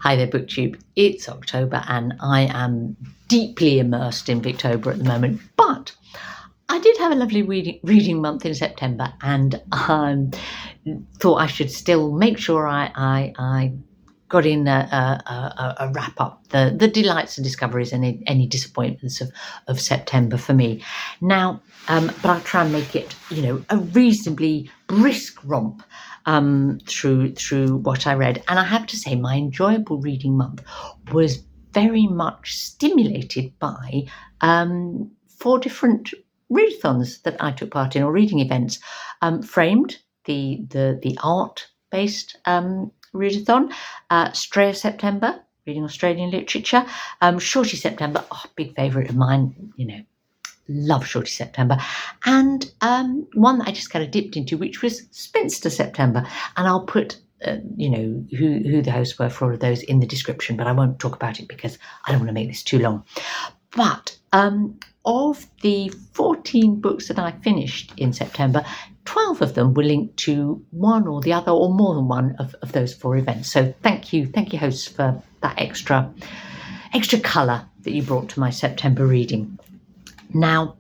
Hi there, BookTube. It's October and I am deeply immersed in Victober at the moment, but I did have a lovely reading month in September, and thought I should still make sure I got in a wrap up, the delights and discoveries and any disappointments of September for me. Now, but I'll try and make it, a reasonably brisk romp through what I read. And I have to say, my enjoyable reading month was very much stimulated by 4 different readathons that I took part in, or reading events. Framed, the art-based readathon, Straya September, reading Australian literature, Shorty September, big favourite of mine, love Shorty September, and one that I just kind of dipped into, which was Spinster September, and I'll put who the hosts were for all of those in the description, but I won't talk about it because I don't want to make this too long. But of the 14 books that I finished in September, 12 of them were linked to one or the other, or more than one of those 4 events. So thank you hosts, for that extra colour that you brought to my September reading. Now,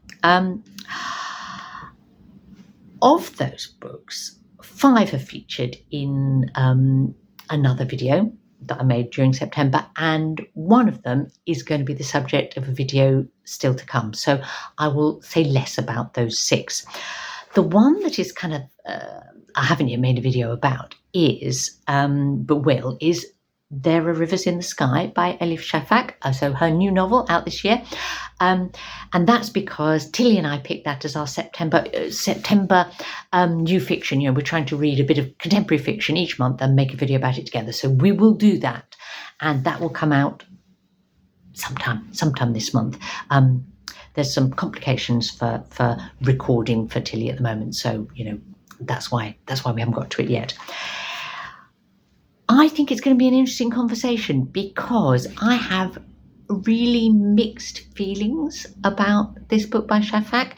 of those books, 5 are featured in another video that I made during September, and one of them is going to be the subject of a video still to come. So I will say less about those 6. The one that is kind of, I haven't yet made a video about is There Are Rivers in the Sky by Elif Shafak, so her new novel out this year. And that's because Tilly and I picked that as our September new fiction. We're trying to read a bit of contemporary fiction each month and make a video about it together. So we will do that, and that will come out sometime this month. There's some complications for recording for Tilly at the moment, so that's why we haven't got to it yet. I think it's going to be an interesting conversation because I have really mixed feelings about this book by Shafak.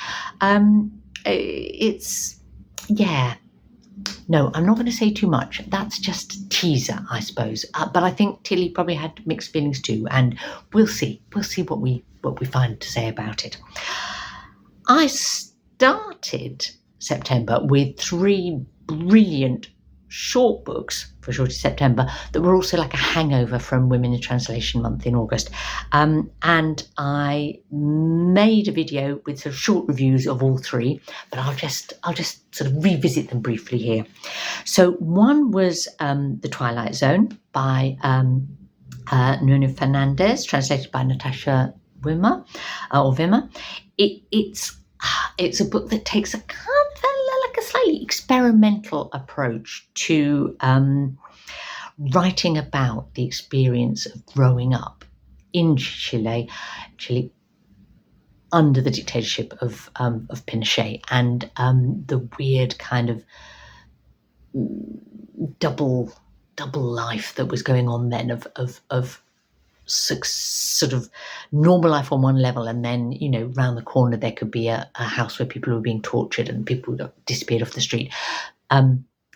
No, I'm not going to say too much. That's just a teaser, I suppose. But I think Tilly probably had mixed feelings too, and we'll see what we find to say about it. I started September with 3 brilliant short books for Shorty September that were also like a hangover from Women in Translation Month in August, and I made a video with sort of short reviews of all 3, but I'll just sort of revisit them briefly here. So one was The Twilight Zone by Nona Fernández, translated by Natasha Wimmer. It's a book that takes a kind of a slightly experimental approach to writing about the experience of growing up in Chile under the dictatorship of Pinochet, and the weird kind of double life that was going on then of sort of normal life on one level, and then round the corner there could be a house where people were being tortured and people disappeared off the street.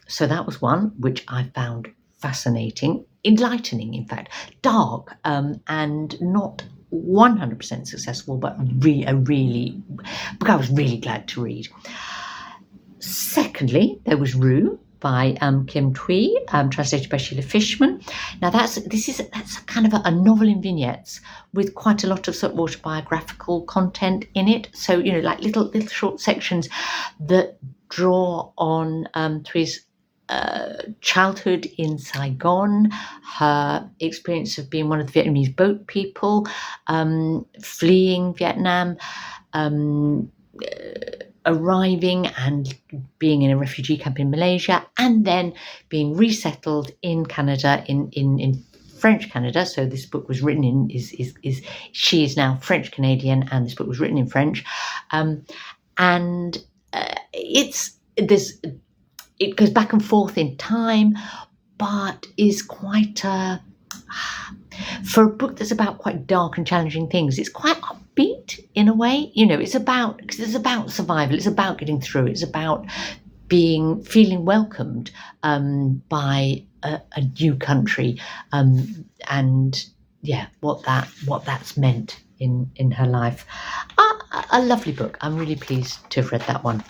So that was one which I found fascinating, enlightening, in fact, dark, and not 100% successful, but a book I was really glad to read. Secondly, there was Rue by Kim Thuy, translated by Sheila Fischman. Now that's kind of a novel in vignettes with quite a lot of sort of autobiographical content in it. So like little short sections that draw on Thuy's childhood in Saigon, her experience of being one of the Vietnamese boat people, fleeing Vietnam, arriving and being in a refugee camp in Malaysia, and then being resettled in Canada, in French Canada. So this book was written she is now French Canadian, and this book was written in French, and it goes back and forth in time, but is quite for a book that's about quite dark and challenging things, it's quite upbeat in a way. It's about survival, it's about getting through, it's about feeling welcomed by a new country, and what that's meant in her life. A lovely book. I'm really pleased to have read that one.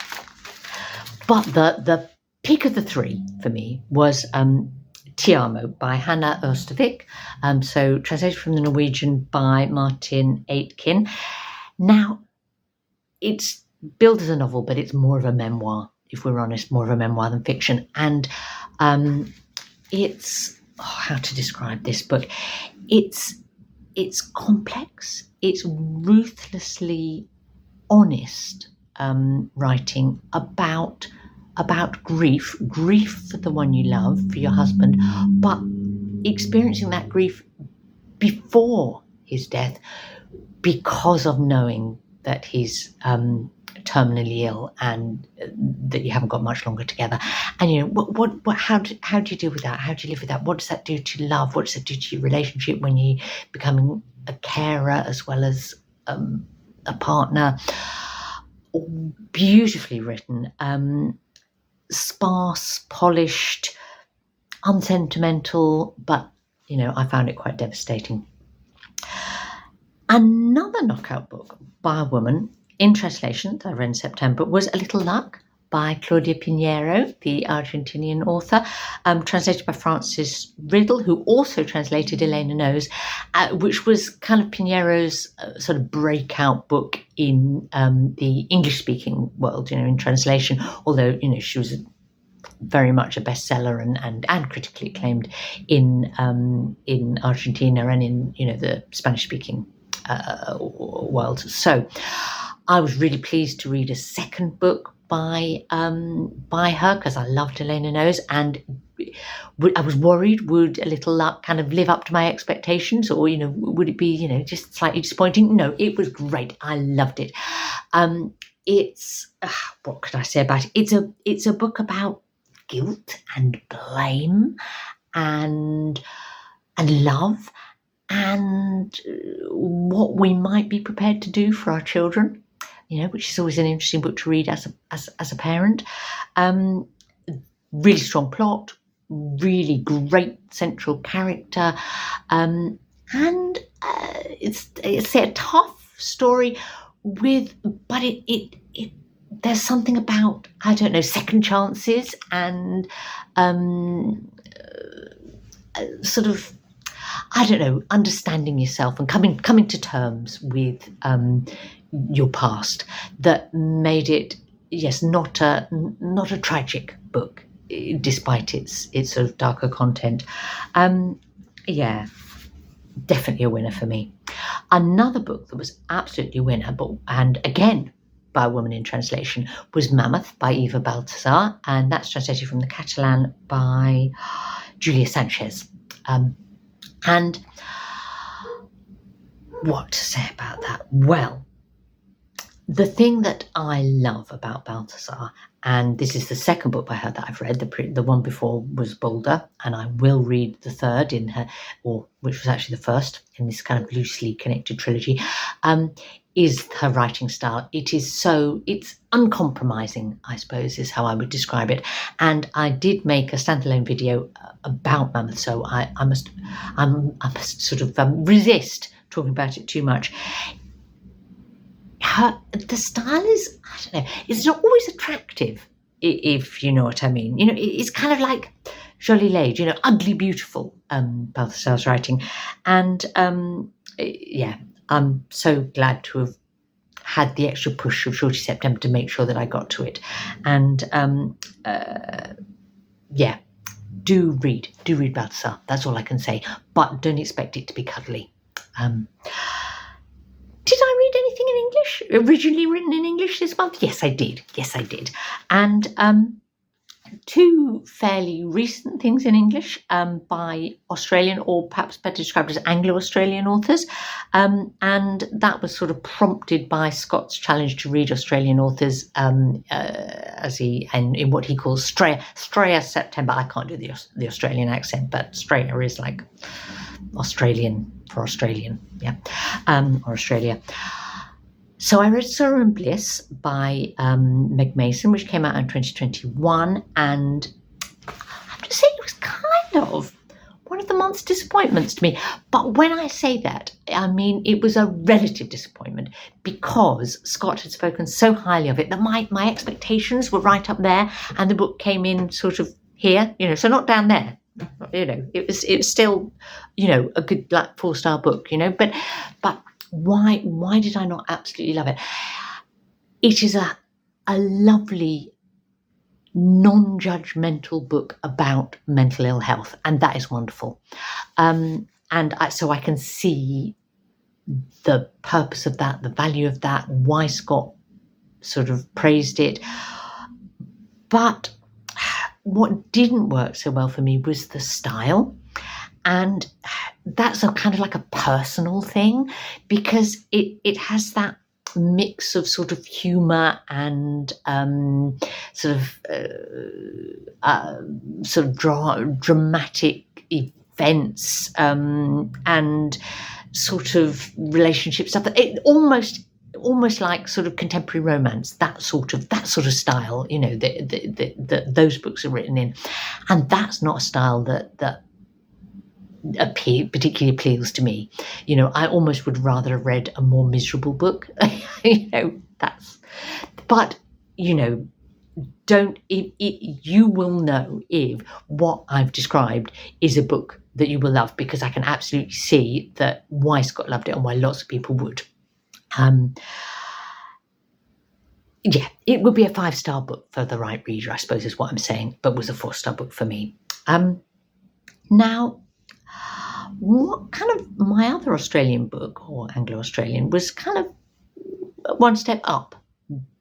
But the peak of the three for me was Ti Amo by Hanne Ørstavik, so translated from the Norwegian by Martin Aitken. Now, it's billed as a novel, but it's more of a memoir, if we're honest, more of a memoir than fiction. And it's, how to describe this book? It's complex. It's ruthlessly honest writing about grief for the one you love, for your husband, but experiencing that grief before his death because of knowing that he's terminally ill and that you haven't got much longer together. And how do you deal with that? How do you live with that? What does that do to love? What does that do to your relationship when you becoming a carer as well as a partner? Beautifully written, sparse, polished, unsentimental, but I found it quite devastating. Another knockout book by a woman in translation that I read in September was A Little Luck by Claudia Piñeiro, the Argentinian author, translated by Frances Riddle, who also translated Elena Knows, which was kind of Piñeiro's sort of breakout book in the English-speaking world, in translation, although, she was very much a bestseller and critically acclaimed in Argentina and in, the Spanish-speaking world. So I was really pleased to read a second book by her, because I loved Elena Knows, and I was worried, would A Little Luck kind of live up to my expectations, or would it be just slightly disappointing? No, it was great. I loved it. It's what could I say about it? It's a book about guilt and blame and love and what we might be prepared to do for our children, which is always an interesting book to read as a parent. Really strong plot, really great central character, and it's a tough story but it there's something about, I don't know, second chances and sort of, I don't know, understanding yourself and coming to terms with your past that made it, yes, not a tragic book, despite its sort of darker content. Definitely a winner for me. Another book that was absolutely a winner, and again by a woman in translation, was Mammoth by Eva Baltasar, and that's translated from the Catalan by Julia Sanches. And what to say about that? Well, the thing that I love about Baltasar, and this is the second book by her that I've read, the one before was Bolder, and I will read the third in her, which was actually the first in this kind of loosely connected trilogy, is her writing style. It's uncompromising, I suppose, is how I would describe it. And I did make a standalone video about Mammoth, so I must sort of resist talking about it too much. The style is, I don't know, it's not always attractive, if you know what I mean. It's kind of like Jolie Lage, ugly beautiful, Baltasar's writing. And I'm so glad to have had the extra push of Shorty September to make sure that I got to it. And do read Baltasar. That's all I can say. But don't expect it to be cuddly. Did I read anything in English? Originally written in English this month? Yes, I did. And two fairly recent things in English by Australian, or perhaps better described as Anglo-Australian authors. And that was sort of prompted by Scott's challenge to read Australian authors in what he calls Straya September. I can't do the Australian accent, but Straya is like Australian for Australian, or Australia. So I read Sorrow and Bliss by Meg Mason, which came out in 2021, and I have to say it was kind of one of the month's disappointments to me. But when I say that, I mean it was a relative disappointment because Scott had spoken so highly of it that my expectations were right up there, and the book came in sort of here, so not down there. It was still, a good like 4-star book, but why did I not absolutely love it? It is a lovely, non-judgmental book about mental ill health, and that is wonderful. So I can see the purpose of that, the value of that, why Scott sort of praised it. But what didn't work so well for me was the style, and that's a kind of like a personal thing because it has that mix of sort of humour and dramatic events and sort of relationship stuff. It almost like sort of contemporary romance, that sort of style, that those books are written in, and that's not a style that particularly appeals to me. I almost would rather have read a more miserable book. You will know if what I've described is a book that you will love, because I can absolutely see that why Scott loved it and why lots of people would. It would be a 5-star book for the right reader, I suppose is what I'm saying, but was a 4-star book for me. Now, what kind of my other Australian book, or Anglo-Australian, was kind of one step up,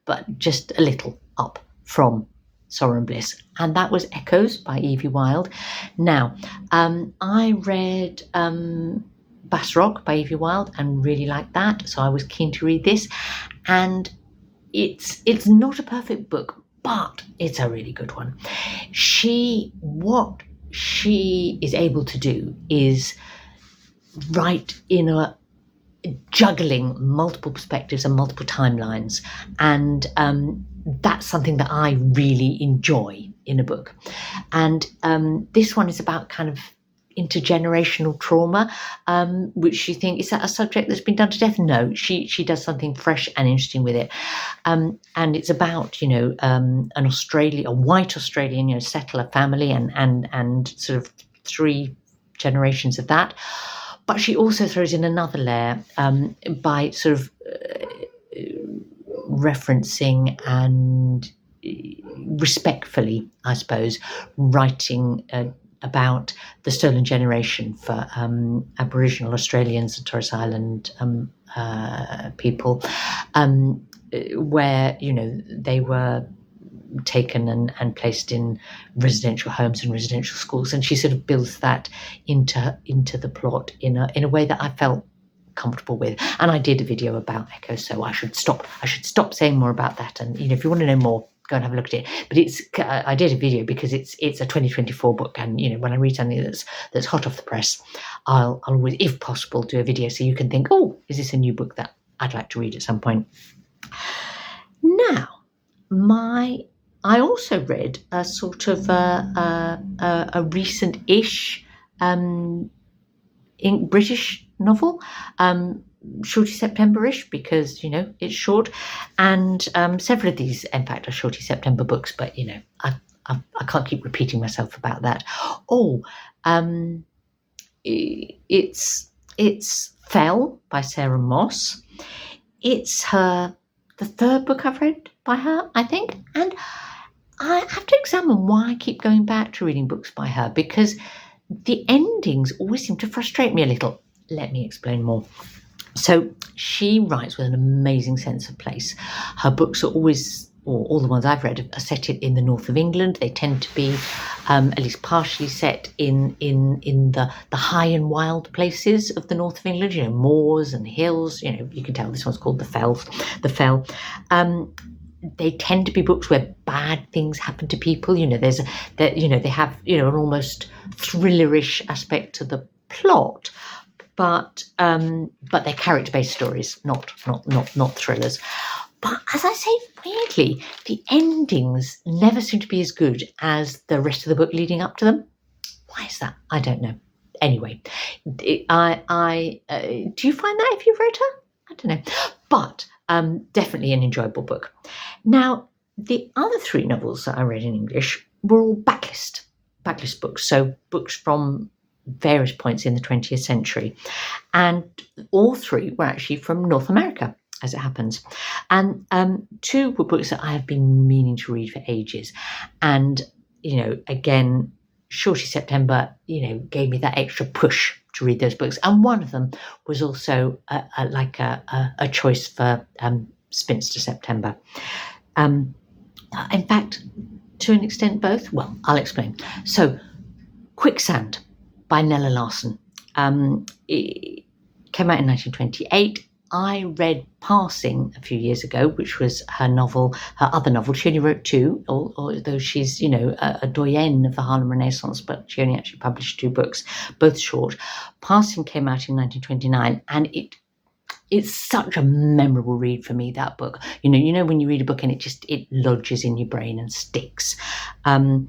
but just a little up from Sorrow and Bliss, and that was Echoes by Evie Wyld. Now, I read Bassrock by Evie Wyld and really liked that, so I was keen to read this, and it's not a perfect book, but it's a really good one. What she is able to do is write in a juggling multiple perspectives and multiple timelines, and that's something that I really enjoy in a book. And this one is about kind of intergenerational trauma, which you think, is that a subject that's been done to death? No, she does something fresh and interesting with it, and it's about a white Australian settler family and sort of 3 generations of that. But she also throws in another layer by sort of referencing and respectfully, I suppose, writing about the stolen generation for Aboriginal Australians and Torres Island people, where they were taken and placed in residential homes and residential schools, and she sort of builds that into the plot in a way that I felt comfortable with. And I did a video about Echo, so I should stop saying more about that. And if you want to know more, go and have a look at it. But I did a video because it's a 2024 book, and when I read something that's hot off the press, I'll always, if possible, do a video so you can think, oh, is this a new book that I'd like to read at some point. Now, I also read a sort of a recent-ish British novel, Shorty September-ish, because it's short, and several of these, in fact, are Shorty September books. But I can't keep repeating myself about that. It's Fell by Sarah Moss. It's the 3rd book I've read by her, I think, and I have to examine why I keep going back to reading books by her, because the endings always seem to frustrate me a little. Let me explain more. So she writes with an amazing sense of place. Her books are always, or all the ones I've read, are set in the north of England. They tend to be at least partially set in the high and wild places of the north of England, moors and hills. You can tell this one's called The Fell. They tend to be books where bad things happen to people. They have an almost thrillerish aspect to the plot, but they're character-based stories, not thrillers. But as I say, weirdly, the endings never seem to be as good as the rest of the book leading up to them. Why is that? I don't know. Anyway, do you find that if you've read her? I don't know. But definitely an enjoyable book. Now, the other 3 novels that I read in English were all backlist books, so books from various points in the 20th century. And all 3 were actually from North America, as it happens. And 2 were books that I have been meaning to read for ages. And, again, Shorty September, gave me that extra push to read those books. And one of them was also a choice for Spinster September. In fact, to an extent, both. Well, I'll explain. So, Quicksand by Nella Larsen. It came out in 1928. I read Passing a few years ago, which was her other novel. She only wrote 2, although she's, a doyenne of the Harlem Renaissance, but she only actually published 2 books, both short. Passing came out in 1929, and it's such a memorable read for me, that book. When you read a book and it lodges in your brain and sticks. And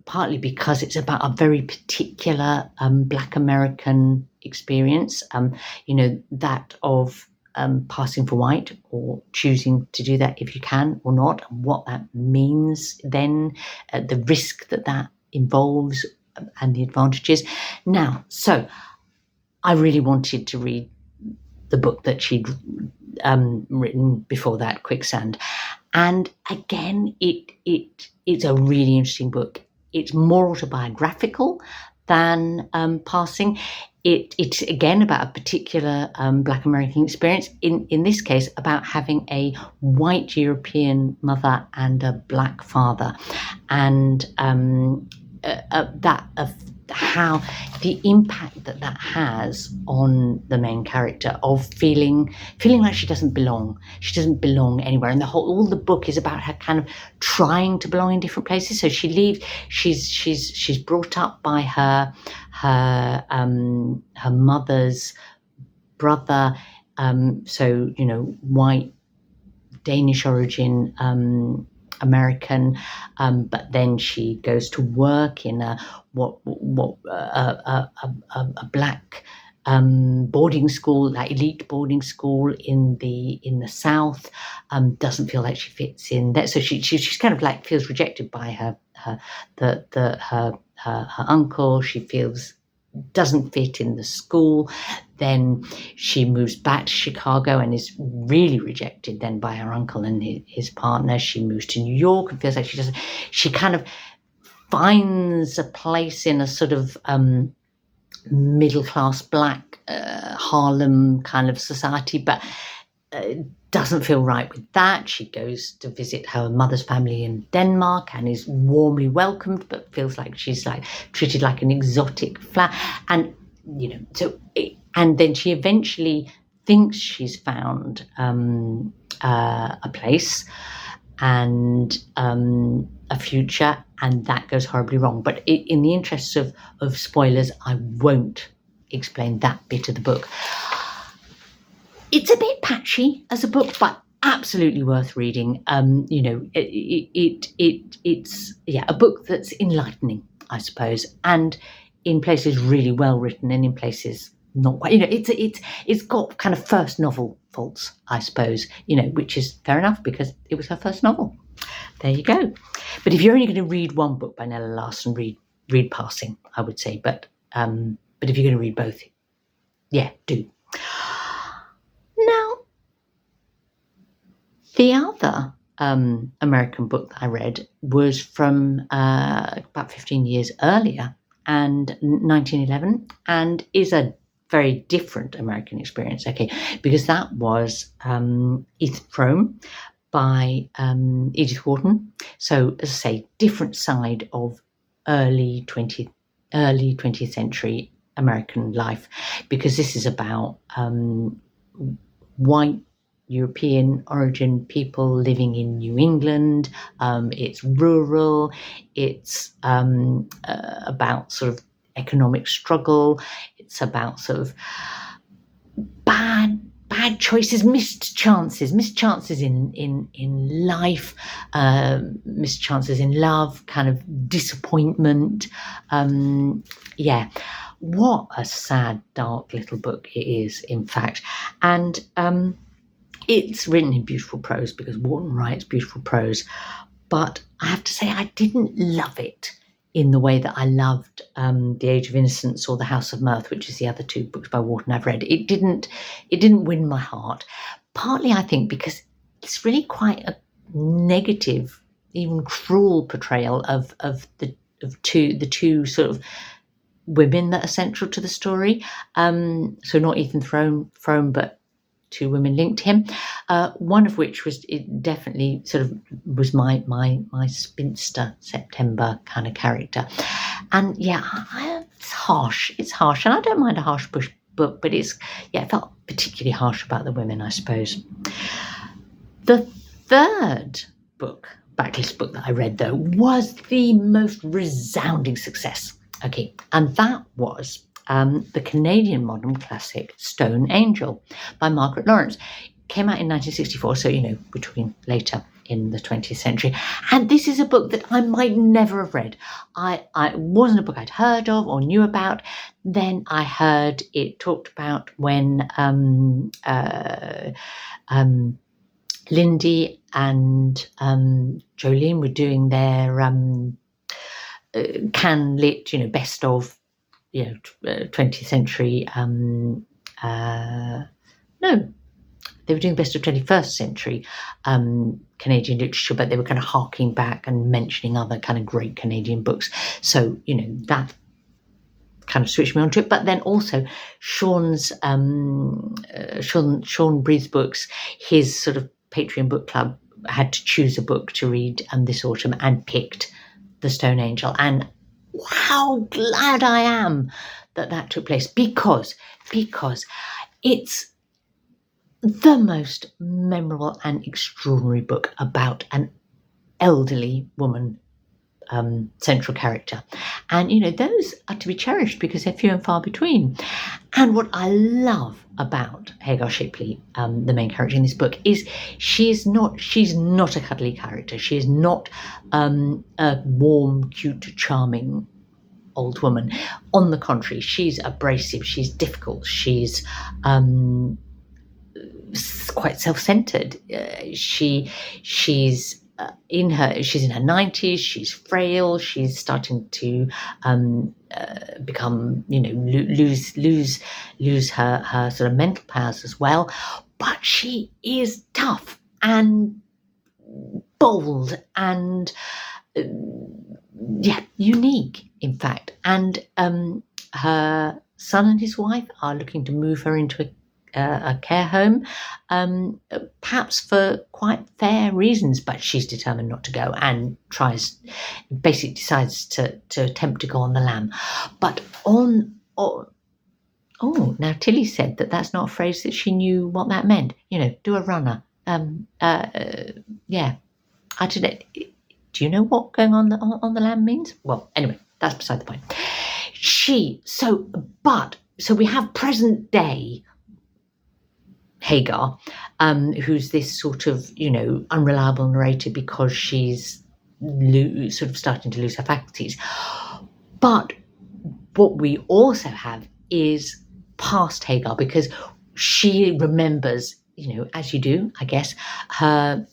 partly because it's about a very particular Black American experience, that of passing for white, or choosing to do that if you can or not, and what that means then, the risk that involves, and the advantages. Now, so I really wanted to read the book that she'd written before that, Quicksand. And again, it's a really interesting book. It's more autobiographical than Passing. It's again about a particular Black American experience. In this case, about having a white European mother and a Black father, and how the impact that has on the main character of feeling like she doesn't belong anywhere. And all the book is about her kind of trying to belong in different places. So she leaves. She's brought up by her mother's brother. White, Danish origin, American, but then she goes to work in a Black boarding school, like elite boarding school in the South. Doesn't feel like she fits in there, so she's kind of like feels rejected by her uncle. She feels doesn't fit in the school. Then she moves back to Chicago and is really rejected then by her uncle and his partner. She moves to New York and feels like she kind of finds a place in a sort of middle-class Black Harlem kind of society, but doesn't feel right with that. She goes to visit her mother's family in Denmark and is warmly welcomed, but feels like she's like treated like an exotic flower. And and then she eventually thinks she's found a place and a future, and that goes horribly wrong. But in the interests of spoilers, I won't explain that bit of the book. It's a bit patchy as a book, but absolutely worth reading. It's a book that's enlightening, I suppose, and in places really well written, and in places not quite. It's got kind of first novel faults, I suppose. Which is fair enough because it was her first novel. There you go. But if you're only going to read one book by Nella Larsen, read Passing, I would say. But if you're going to read both, do. Now, the other American book that I read was from about 15 years earlier, and 1911, and is a very different American experience, because that was Edith Frome by Edith Wharton. So, as I say, different side of early 20th century American life, because this is about white European origin people living in New England. It's rural. It's about sort of economic struggle. It's about sort of bad bad choices, missed chances in life, missed chances in love, kind of disappointment. What a sad, dark little book it is, in fact. And it's written in beautiful prose because Wharton writes beautiful prose. But I have to say, I didn't love it in the way that I loved The Age of Innocence or The House of Mirth, which is the other two books by Wharton I've read. It didn't win my heart. Partly, I think, because it's really quite a negative, even cruel portrayal of the two sort of women that are central to the story. So not Ethan Frome, but two women linked to him. One of which was, it definitely sort of was my spinster September kind of character. And it's harsh. It's harsh, and I don't mind a harsh book, but it felt particularly harsh about the women, I suppose. The third book, backlist book that I read, though, was the most resounding success. Okay, and that was the Canadian modern classic Stone Angel by Margaret Laurence. It came out in 1964, so, we're talking later in the 20th century. And this is a book that I might never have read. It wasn't a book I'd heard of or knew about. Then I heard it talked about when Lindy and Jolene were doing their can lit, best of, 20th century. They were doing best of 21st century Canadian literature, but they were kind of harking back and mentioning other kind of great Canadian books. So, that kind of switched me onto it. But then also Sean Bree's books, his sort of Patreon book club had to choose a book to read this autumn and picked The Stone Angel. And how glad I am that took place, because it's the most memorable and extraordinary book about an elderly woman central character. And, those are to be cherished because they're few and far between. And what I love about Hagar Shipley, the main character in this book, is she's not a cuddly character. She is not a warm, cute, charming old woman. On the contrary, she's abrasive, she's difficult, she's quite self-centered. She's in her 90s. She's frail. She's starting to become, lose her sort of mental powers as well. But she is tough and bold and unique, in fact. And her son and his wife are looking to move her into a care home, perhaps for quite fair reasons, but she's determined not to go and basically decides to attempt to go on the lam. But now Tilly said that's not a phrase that she knew what that meant. Do a runner. I don't know. Do you know what going on the lam means? Well, anyway, that's beside the point. So we have present day Hagar, who's this sort of, unreliable narrator because she's sort of starting to lose her faculties. But what we also have is past Hagar, because she remembers, as you do, I guess, her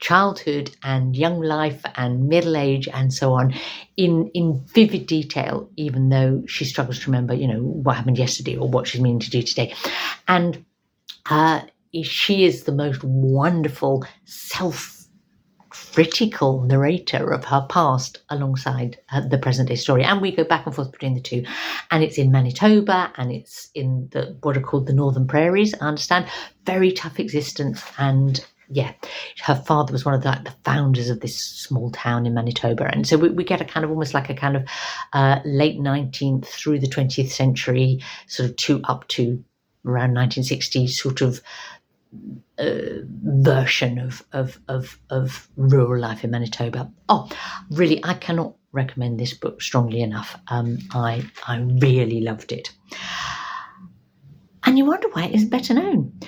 childhood and young life and middle age and so on in vivid detail, even though she struggles to remember, what happened yesterday or what she's meaning to do today. And she is the most wonderful self-critical narrator of her past alongside the present day story. And we go back and forth between the two. And it's in Manitoba and it's in what are called the Northern Prairies, I understand. Very tough existence. And her father was one of the founders of this small town in Manitoba. And so we get a kind of almost like a kind of late 19th through the 20th century, sort of up to around 1960 sort of version of rural life in Manitoba. Oh, really, I cannot recommend this book strongly enough. I really loved it. And you wonder why it isn't better known.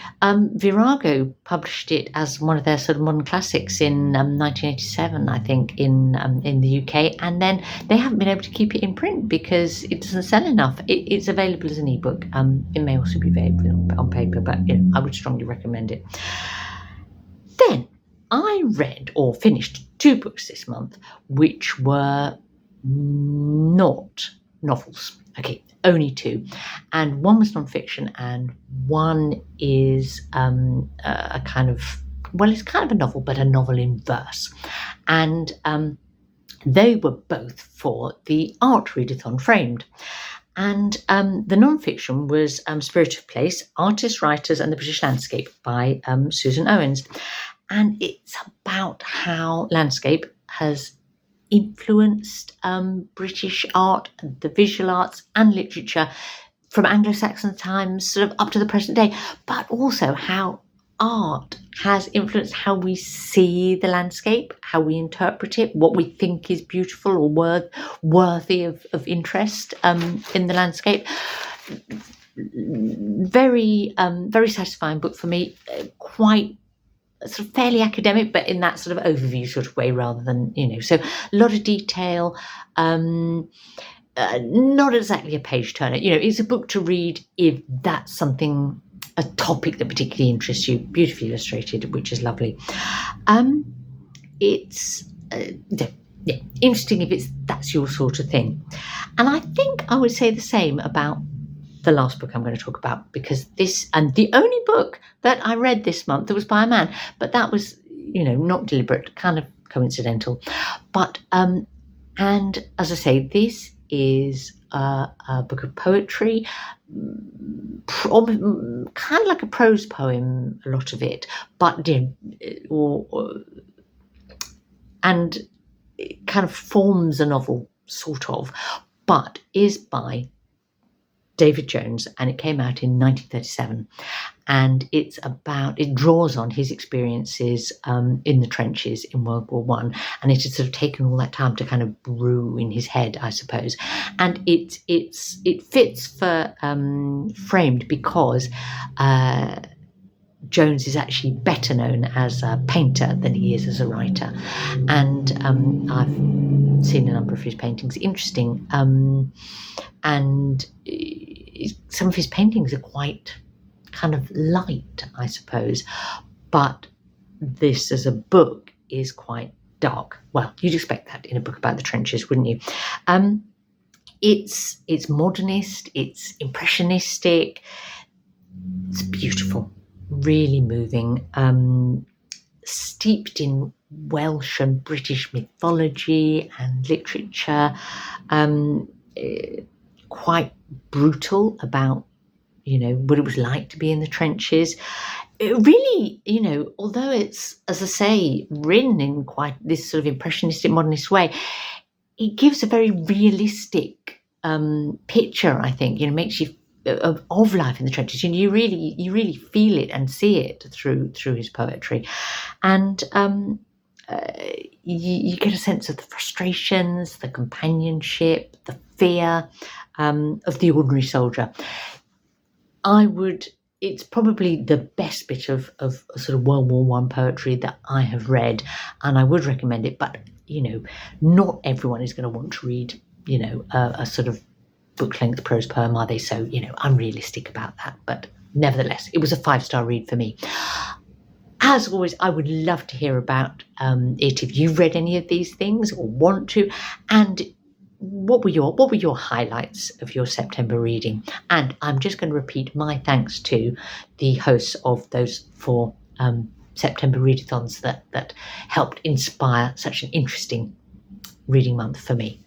Virago published it as one of their sort of modern classics in 1987, I think, in the UK, and then they haven't been able to keep it in print because it doesn't sell enough. It's available as an ebook. It may also be available on paper, but I would strongly recommend it. Then I read or finished 2 books this month, which were not novels. Okay, only 2, and one was non-fiction, and one is a kind of, well, it's kind of a novel, but a novel in verse, and they were both for the art readathon Framed. And the non-fiction was Spirit of Place, Artists, Writers and the British Landscape by Susan Owens. And it's about how landscape has influenced British art, the visual arts and literature from Anglo-Saxon times sort of up to the present day, but also how art has influenced how we see the landscape, how we interpret it, what we think is beautiful or worthy of interest in the landscape. Very satisfying book for me, quite sort of fairly academic, but in that sort of overview sort of way rather than, so a lot of detail, not exactly a page turner. It's a book to read if that's something, a topic that particularly interests you. Beautifully illustrated, which is lovely. It's interesting if that's your sort of thing. And I think I would say the same about the last book I'm going to talk about, because this, and the only book that I read this month that was by a man, but that was, not deliberate, kind of coincidental. But, and as I say, this is a book of poetry, kind of like a prose poem, a lot of it, but, and it kind of forms a novel, sort of, but is by David Jones, and it came out in 1937, and it draws on his experiences in the trenches in World War I, and it has sort of taken all that time to kind of brew in his head, I suppose, and it fits for Framed because Jones is actually better known as a painter than he is as a writer, and I've seen a number of his paintings. Interesting, and some of his paintings are quite kind of light, I suppose, but this as a book is quite dark. Well, you'd expect that in a book about the trenches, wouldn't you? It's modernist, it's impressionistic, it's beautiful, really moving, steeped in Welsh and British mythology and literature, quite brutal about, what it was like to be in the trenches. It really, although it's, as I say, written in quite this sort of impressionistic, modernist way, it gives a very realistic picture, I think, makes you of life in the trenches. You really feel it and see it through his poetry, and you get a sense of the frustrations, the companionship, the fear of the ordinary soldier. It's probably the best bit of sort of World War I poetry that I have read, and I would recommend it. But not everyone is going to want to read a sort of book-length prose poem, are they? So I'm realistic about that. But nevertheless, it was a 5-star read for me. As always, I would love to hear about it if you've read any of these things or want to, and what were your highlights of your September reading? And I'm just going to repeat my thanks to the hosts of those 4 September readathons that helped inspire such an interesting reading month for me.